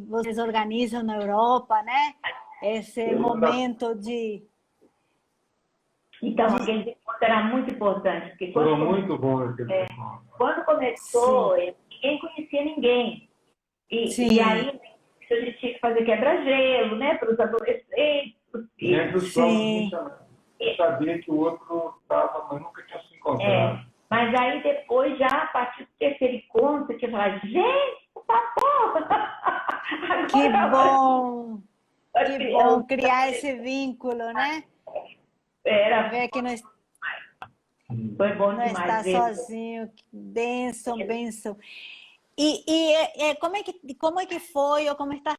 A: vocês organizam na Europa, né? Esse momento de...
B: Então, aquele encontro era muito importante. Porque
C: Foi muito bom aquele encontro.
B: Quando começou, ninguém conhecia ninguém. E aí, a gente tinha que fazer quebra-gelo, né? Para os adolescentes.
C: Entre os próprios missionários. Eu sabia que o outro estava, mas nunca tinha se encontrado.
B: Mas aí depois, já a partir do terceiro encontro, eu tinha falado, gente, por favor!
A: Que bom! Que bom criar esse vínculo, né?
B: Era
A: ver que não,
B: foi bom
A: não
B: demais.
A: Está sozinho. Bênção, bênção. E como é que foi ou como está?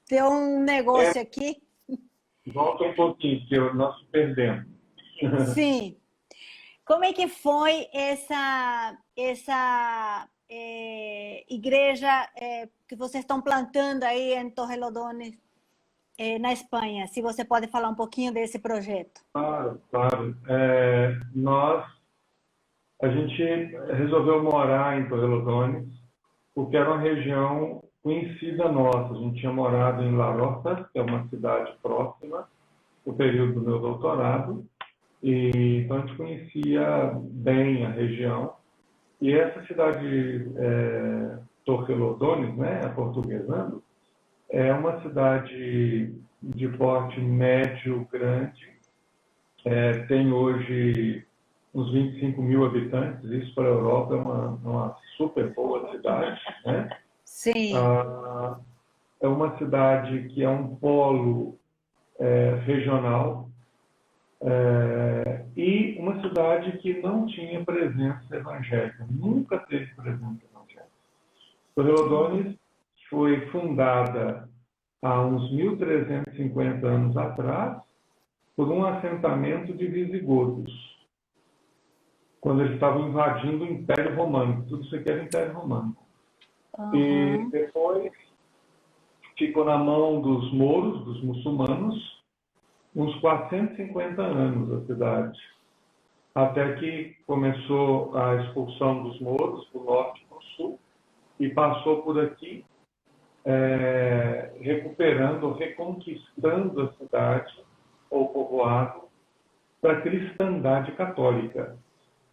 A: Deu um negócio aqui.
C: Volta um pouquinho, que nós perdemos.
A: Sim. Como é que foi essa igreja que vocês estão plantando aí em Torrelodones, na Espanha? Se você pode falar um pouquinho desse projeto.
C: Claro. A gente resolveu morar em Torrelodones porque era uma região conhecida nossa. A gente tinha morado em La Rota, que é uma cidade próxima, no período do meu doutorado. Então, a gente conhecia bem a região. E essa cidade, Torrelodones, né, aportuguesando, é uma cidade de porte médio grande. Tem hoje uns 25 mil habitantes. Isso para a Europa é uma super boa cidade, né?
A: Sim.
C: É uma cidade que é um polo regional. E uma cidade que não tinha presença evangélica, nunca teve presença evangélica. Torrelodones foi fundada há uns 1.350 anos atrás por um assentamento de visigodos, quando eles estavam invadindo o Império Romano. Tudo isso aqui era Império Romano. E depois ficou na mão dos mouros, dos muçulmanos, uns 450 anos a cidade, até que começou a expulsão dos mouros do norte para o sul e passou por aqui recuperando, reconquistando a cidade ou povoado para a cristandade católica.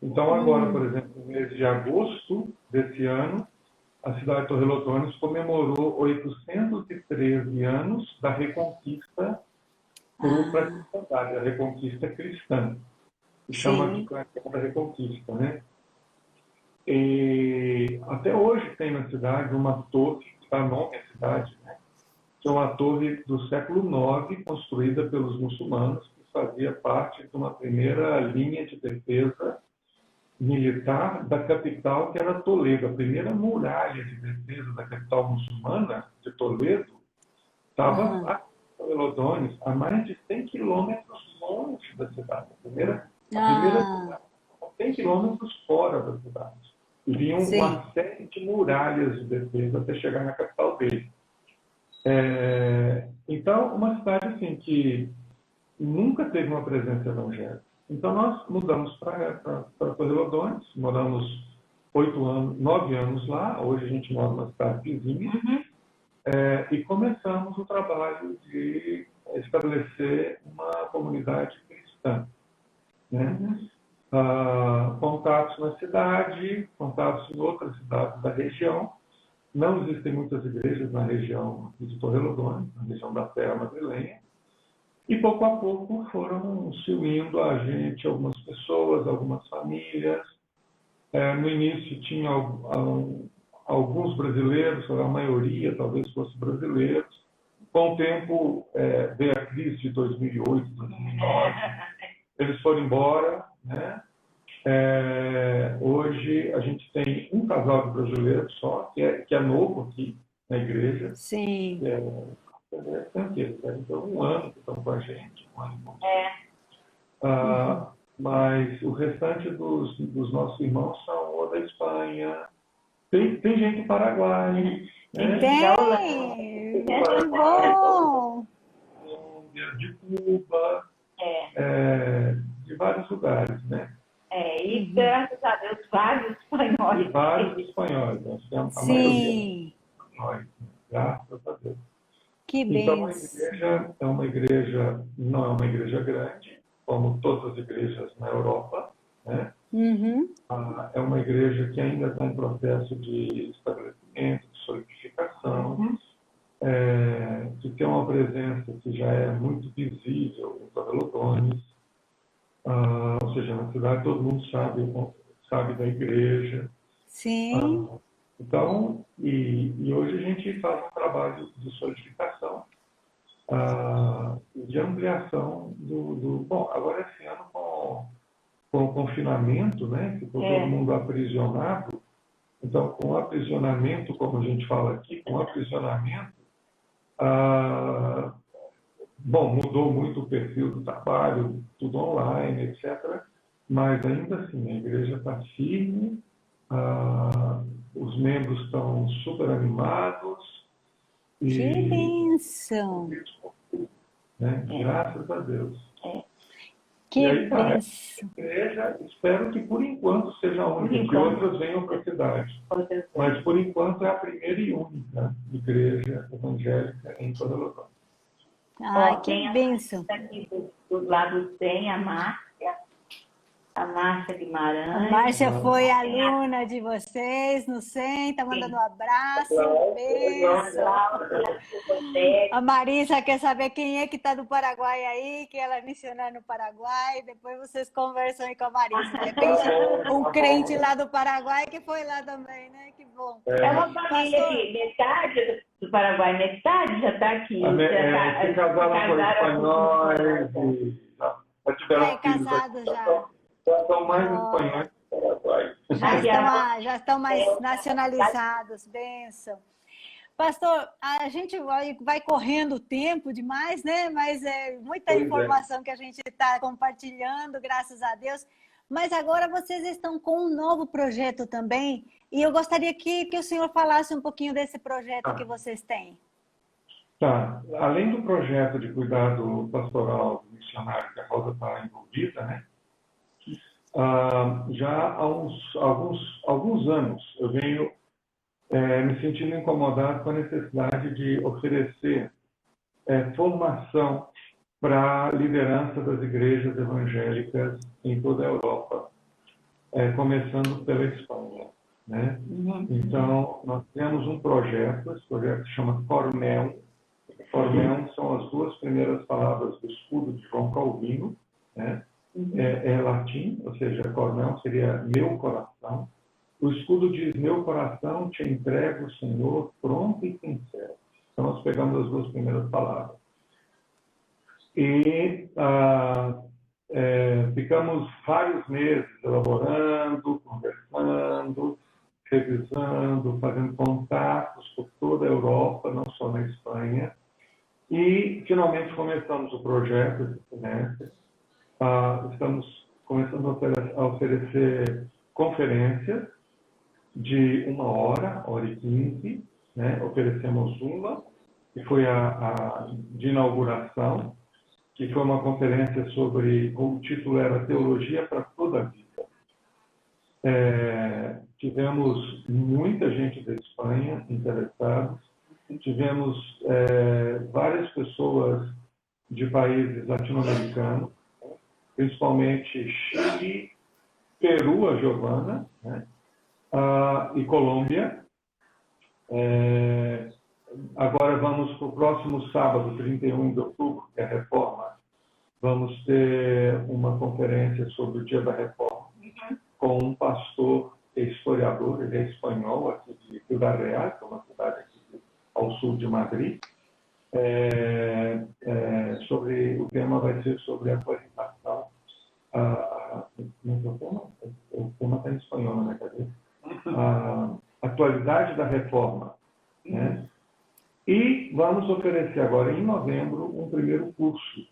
C: Então, agora, por exemplo, no mês de agosto desse ano, a cidade de Torrelodones comemorou 813 anos da reconquista para a cristandade, a reconquista cristã, que chama de da reconquista, né? E até hoje tem na cidade uma torre, que dá nome à cidade, né? Que é uma torre do século IX, construída pelos muçulmanos, que fazia parte de uma primeira linha de defesa militar da capital, que era Toledo. A primeira muralha de defesa da capital muçulmana, de Toledo, estava a Torrelodones, a mais de 100 quilômetros longe da cidade. A primeira cidade, 100 quilômetros fora da cidade. E vinham uma série de muralhas de defesa até chegar na capital dele. Então, uma cidade assim que nunca teve uma presença evangélica. Então, nós mudamos para Torrelodones, moramos 9 anos lá, hoje a gente mora numa cidade vizinha, e começamos o trabalho de estabelecer uma comunidade cristã, né? Contatos na cidade, contatos em outras cidades da região. Não existem muitas igrejas na região de Torrelodones, na região da Serra Madrilenha. E pouco a pouco foram se unindo a gente, algumas pessoas, algumas famílias. No início tinha alguns brasileiros, a maioria talvez fosse brasileiros. Com o tempo veio a crise de 2008, 2009. Eles foram embora, né? Hoje a gente tem um casal de brasileiros só, que é novo aqui na igreja.
A: Sim.
C: Então, um ano que estão com a gente, um ano e pouco. Mas o restante dos nossos irmãos são ou da Espanha, tem gente do Paraguai, né?
A: Tem! Que bom!
C: De Cuba, de vários lugares, né?
B: E graças a Deus, vários espanhóis.
C: E vários espanhóis, nós temos a maioria espanhóis, graças a Deus.
A: Que
C: então,
A: bênção.
C: não é uma igreja grande, como todas as igrejas na Europa, né? É uma igreja que ainda está em processo de estabelecimento, de solidificação, que tem uma presença que já é muito visível em Torrelodones, ou seja, na cidade todo mundo sabe da igreja.
A: Sim.
C: Então, e hoje a gente faz um trabalho de solidificação, de ampliação Bom, agora esse ano com o confinamento, né? Ficou todo mundo aprisionado. Então, com o aprisionamento, como a gente fala aqui, com o aprisionamento, mudou muito o perfil do trabalho, tudo online, etc. Mas ainda assim, a igreja está firme, os membros estão super animados.
A: Que bênção!
C: Né? Graças a Deus.
A: Que
C: aí,
A: bênção!
C: A igreja, espero que por enquanto seja a única, que outras venham para a cidade. Mas por enquanto é a primeira e única igreja evangélica em Torrelodones.
A: Que bênção!
B: Aqui dos lados tem a Márcia Guimarães.
A: A Márcia foi aluna de vocês no SEM, está mandando um abraço, um beijo. A Marisa quer saber quem é que está do Paraguai aí, que ela é missionária no Paraguai. Depois vocês conversam aí com a Marisa. De repente, um crente lá do Paraguai que foi lá também, né? Que bom.
B: É uma família que metade do Paraguai, metade já está aqui.
C: Se casaram com espanhóis, já tiveram
A: casados já.
C: Já estão mais espanhóis que Paraguai.
A: Já estão mais nacionalizados, bênção. Pastor, a gente vai correndo o tempo demais, né? Mas é muita informação que a gente está compartilhando, graças a Deus. Mas agora vocês estão com um novo projeto também, e eu gostaria que o senhor falasse um pouquinho desse projeto que vocês têm.
C: Tá. Além do projeto de cuidado pastoral missionário que a Rosa está envolvida, né? Já há alguns anos eu venho me sentindo incomodado com a necessidade de oferecer formação para a liderança das igrejas evangélicas em toda a Europa, começando pela Espanha, né? Então, nós temos um projeto, esse projeto se chama Cormel. Cormel são as duas primeiras palavras do escudo de João Calvino, né? É latim, ou seja, Cormel seria meu coração. O escudo diz: meu coração te entrego, Senhor, pronto e sincero. Então, nós pegamos as duas primeiras palavras. E ficamos vários meses elaborando, conversando, revisando, fazendo contatos por toda a Europa, não só na Espanha. E, finalmente, começamos o projeto esse semestre. Estamos começando a oferecer conferências de 1 hora, 1h15, né? Oferecemos uma, que foi a de inauguração, que foi uma conferência sobre, o título era Teologia para toda a Vida. Tivemos muita gente da Espanha interessada, tivemos várias pessoas de países latino-americanos, principalmente Chile, Peru, a Giovana, né? E Colômbia. Agora vamos para o próximo sábado, 31 de outubro, que é a Reforma. Vamos ter uma conferência sobre o Dia da Reforma, com um pastor historiador, ele é espanhol, aqui de Ciudad Real, que é uma cidade aqui ao sul de Madrid. O tema vai ser sobre a atualização. O tema está em espanhol na minha cabeça. A atualidade da reforma, né? E vamos oferecer agora, em novembro, um primeiro curso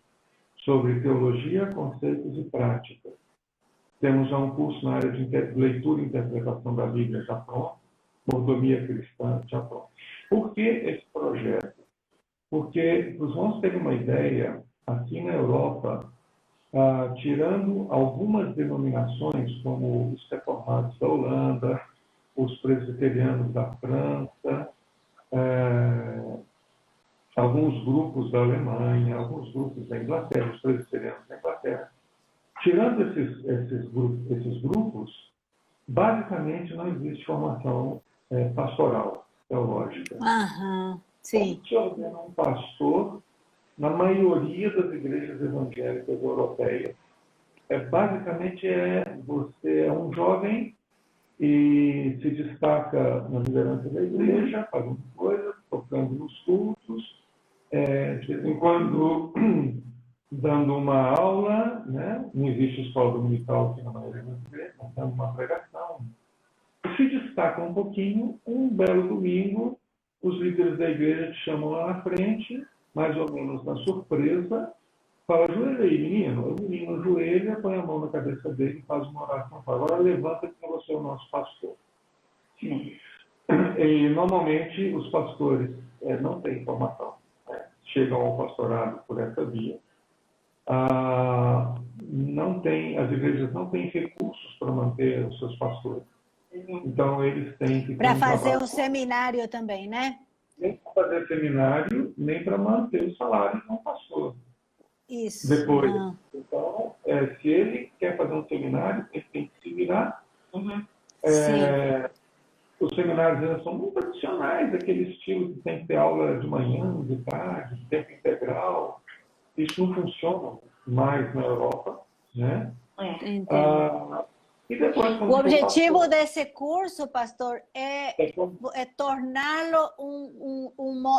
C: sobre teologia, conceitos e práticas. Temos já um curso na área de leitura e interpretação da Bíblia já pronto, mordomia cristã já pronto. Por que esse projeto? Porque os irmãos terem uma ideia, aqui na Europa, tirando algumas denominações, como os reformados da Holanda, os presbiterianos da França, alguns grupos da Alemanha, alguns grupos da Inglaterra, os presbiterianos da Inglaterra. Tirando esses grupos, basicamente não existe formação pastoral, teológica.
A: Sim.
C: Como se ordena um pastor na maioria das igrejas evangélicas europeias? Basicamente, você é um jovem e se destaca na liderança da igreja, fazendo coisas, tocando nos cultos, de vez em quando dando uma aula, né? Não existe escola dominical aqui na maioria das igrejas, mas dando uma pregação. E se destaca um pouquinho, um belo domingo, os líderes da igreja te chamam lá na frente, mais ou menos na surpresa, fala: ajoelha aí, menino. O menino ajoelha, põe a mão na cabeça dele e faz uma oração. Fala: agora levanta que você é o nosso pastor. Sim. E normalmente os pastores não têm formação, né? Chegam ao pastorado por essa via. As igrejas não têm recursos para manter os seus pastores. Então, eles têm que...
A: Para fazer um seminário também, né?
C: Nem para fazer seminário, nem para manter o salário de um pastor.
A: Isso.
C: Depois. Então, se ele quer fazer um seminário, ele tem que se virar. Os seminários ainda são muito tradicionais, aquele estilo que tem que ter aula de manhã, de tarde, de tempo integral. Isso não funciona mais na Europa, né? E depois,
A: o objetivo desse curso, pastor, é torná-lo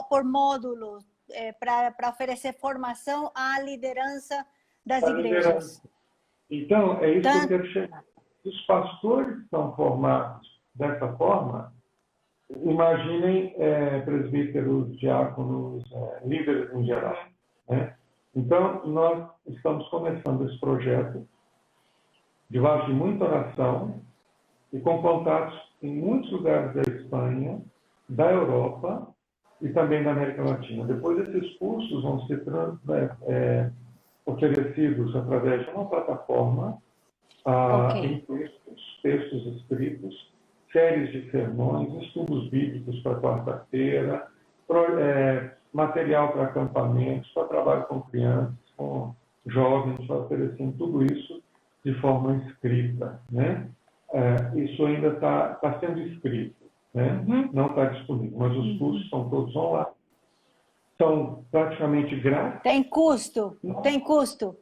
A: por módulos, para oferecer formação à liderança das igrejas.
C: Então, é isso que eu quero chegar. Os pastores são formados dessa forma. Imaginem presbíteros, diáconos, líderes em geral, né? Então, nós estamos começando esse projeto debaixo de muita oração e com contatos em muitos lugares da Espanha, da Europa e também da América Latina. Depois, esses cursos vão ser oferecidos através de uma plataforma em textos escritos, séries de sermões, estudos bíblicos para quarta-feira, material para acampamentos, para trabalho com crianças, com jovens, para oferecer tudo isso de forma escrita, né? Isso ainda está sendo escrito, né? Não está disponível, mas os cursos são todos online. São praticamente grátis.
A: Tem custo? Tem custo?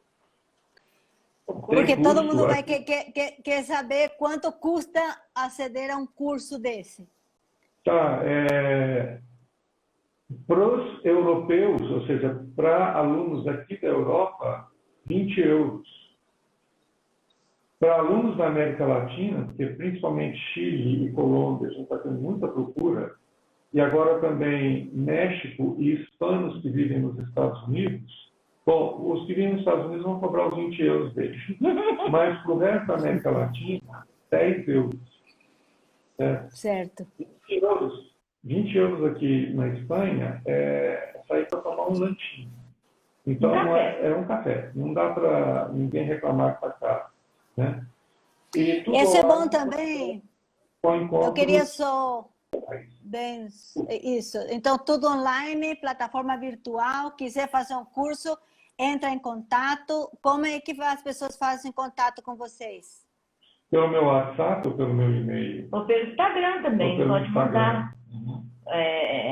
A: Porque
C: Tem
A: todo
C: custo,
A: mundo vai quer saber quanto custa aceder a um curso desse.
C: Tá, para os europeus, ou seja, para alunos aqui da Europa, 20 euros. Para alunos da América Latina, porque principalmente Chile e Colômbia, a gente está tendo muita procura, e agora também México e hispanos que vivem nos Estados Unidos, bom, os que vivem nos Estados Unidos vão cobrar os 20 euros deles, mas para o resto da América Latina, 10 euros.
A: Certo.
C: 20 euros aqui na Espanha é sair para tomar um lanchinho. Então, é um café. Não dá para ninguém reclamar que está caro. Né? E
A: esse é bom também. Eu queria só... Bem, isso. Então, tudo online, plataforma virtual. Quiser fazer um curso, entra em contato. Como é que as pessoas fazem contato com vocês?
C: Pelo meu WhatsApp ou pelo meu e-mail?
B: Ou pelo Instagram também, pode mandar.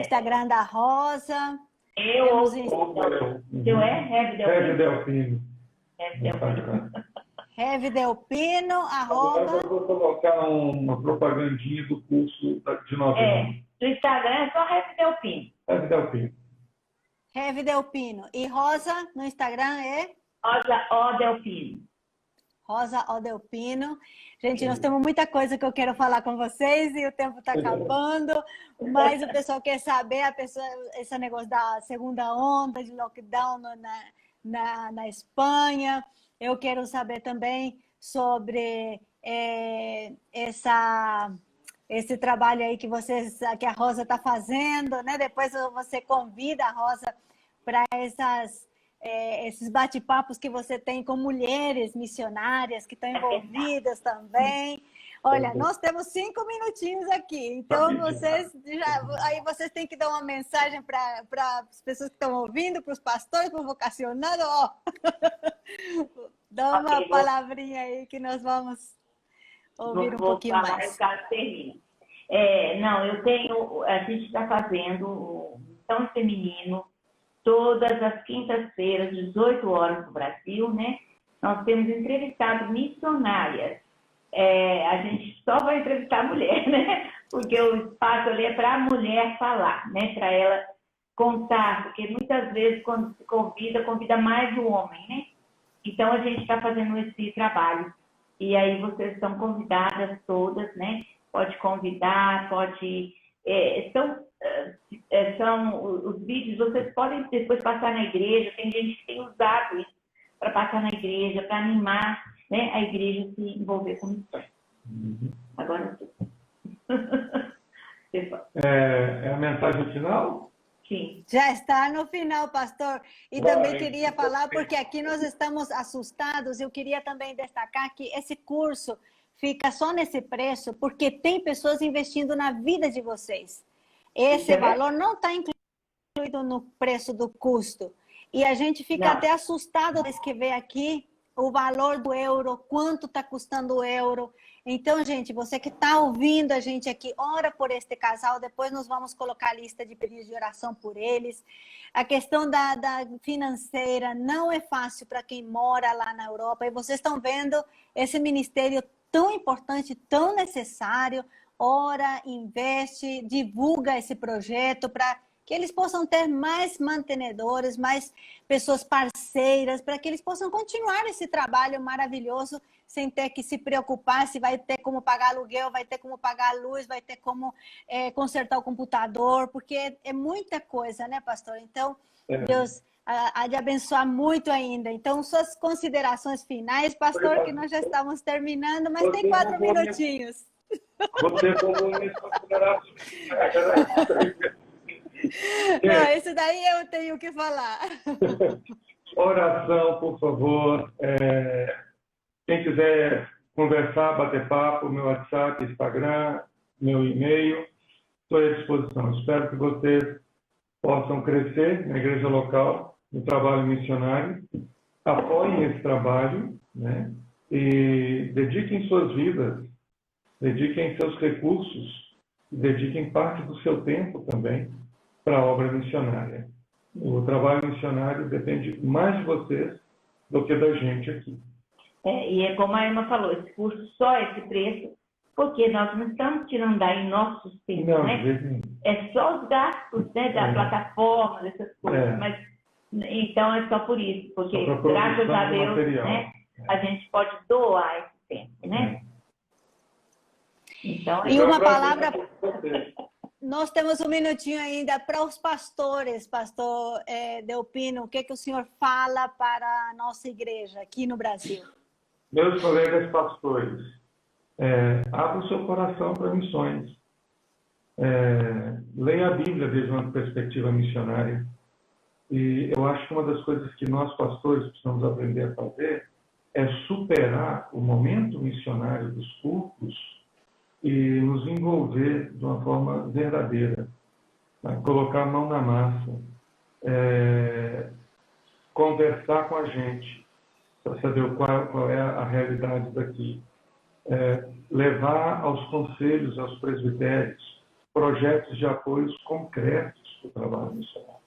A: Instagram da Rosa.
B: Eu Rev
C: Delpino.
A: Rev Delpino, arroba...
C: Agora eu vou colocar uma propagandinha do curso de novembro.
B: Do Instagram é só Rev Delpino.
C: Rev Delpino.
A: Rev Delpino. E Rosa, no Instagram é?
B: Rosa O Delpino.
A: Rosa O Delpino. Gente, nós temos muita coisa que eu quero falar com vocês e o tempo está acabando, mas o pessoal quer saber, esse negócio da segunda onda de lockdown na Espanha. Eu quero saber também sobre esse trabalho aí que a Rosa está fazendo, né? Depois você convida a Rosa para esses bate-papos que você tem com mulheres missionárias que estão envolvidas também. Olha, nós temos 5 minutinhos aqui, então vocês têm que dar uma mensagem para as pessoas que estão ouvindo, para os pastores, para o vocacionado, ó. Dá uma palavrinha aí que nós vamos ouvir um pouquinho mais.
B: A gente está fazendo o Missão Feminino todas as quintas-feiras, 18 horas no Brasil, né? Nós temos entrevistado missionárias. A gente só vai entrevistar mulher, né? Porque o espaço ali é para a mulher falar, né? Para ela contar, porque muitas vezes quando se convida mais o homem, né? Então a gente está fazendo esse trabalho. E aí vocês são convidadas todas, né? Pode convidar, pode... São os vídeos, vocês podem depois passar na igreja, tem gente que tem usado isso para passar na igreja, para animar, né, a igreja a se envolver com missões. Agora
C: é a mensagem final?
B: Sim.
A: Já está no final, pastor. E também queria falar, porque aqui nós estamos assustados, eu queria também destacar que esse curso fica só nesse preço, porque tem pessoas investindo na vida de vocês. Esse valor não está incluído no preço do custo. E a gente fica até assustado de escrever aqui o valor do euro, quanto está custando o euro. Então, gente, você que está ouvindo a gente aqui, ora por este casal, depois nós vamos colocar a lista de pedidos de oração por eles. A questão da financeira não é fácil para quem mora lá na Europa. E vocês estão vendo esse ministério tão importante, tão necessário. Ora, investe, divulga esse projeto para que eles possam ter mais mantenedores, mais pessoas parceiras, para que eles possam continuar esse trabalho maravilhoso sem ter que se preocupar se vai ter como pagar aluguel, vai ter como pagar a luz, vai ter como consertar o computador, porque é muita coisa, né, pastor? Então, Deus há de abençoar muito ainda. Então, suas considerações finais, pastor, que nós já estamos terminando, mas tem 4 minutinhos.
C: Você falou isso
A: Não, isso daí eu tenho que falar.
C: Oração, por favor. Quem quiser conversar, bater papo, meu WhatsApp, Instagram, meu e-mail, estou à disposição. Espero que vocês possam crescer na igreja local, no trabalho missionário, apoiem esse trabalho, né? E dediquem suas vidas, dediquem seus recursos, dediquem parte do seu tempo também para a obra missionária. O trabalho missionário depende mais de vocês do que da gente aqui.
B: E é como a Emma falou, esse curso só esse preço, porque nós não estamos tirando daí nosso sustento,
C: Não,
B: né?
C: de jeito nenhum.
B: É só os gastos, né, da plataforma, dessas coisas, mas então é só por isso, porque graças a Deus, né, a gente pode doar esse tempo, né? Então,
A: e uma palavra, nós temos um minutinho ainda para os pastores, pastor Delpino, o que o senhor fala para a nossa igreja aqui no Brasil?
C: Meus colegas pastores, abra o seu coração para missões. Leia a Bíblia desde uma perspectiva missionária. E eu acho que uma das coisas que nós, pastores, precisamos aprender a fazer é superar o momento missionário dos cultos e nos envolver de uma forma verdadeira. Né? Colocar a mão na massa, conversar com a gente, para saber qual é a realidade daqui. Levar aos conselhos, aos presbitérios, projetos de apoios concretos para o trabalho missionário.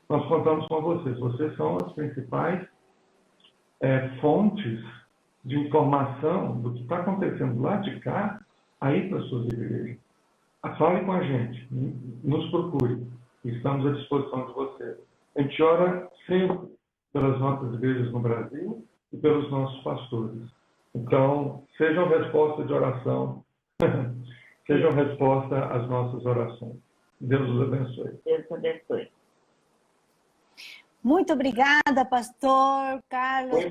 C: Nós contamos com vocês. Vocês são as principais fontes de informação do que está acontecendo lá de cá, aí para as suas igrejas. Fale com a gente, nos procure. Estamos à disposição de vocês. A gente ora sempre pelas nossas igrejas no Brasil e pelos nossos pastores. Então, sejam resposta de oração, sejam resposta às nossas orações. Deus os abençoe.
B: Deus abençoe.
A: Muito obrigada, pastor Carlos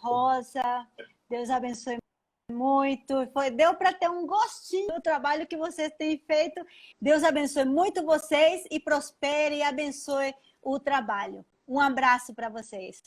A: Rosa. Deus abençoe muito. Deu para ter um gostinho do trabalho que vocês têm feito. Deus abençoe muito vocês e prospere e abençoe o trabalho. Um abraço para vocês.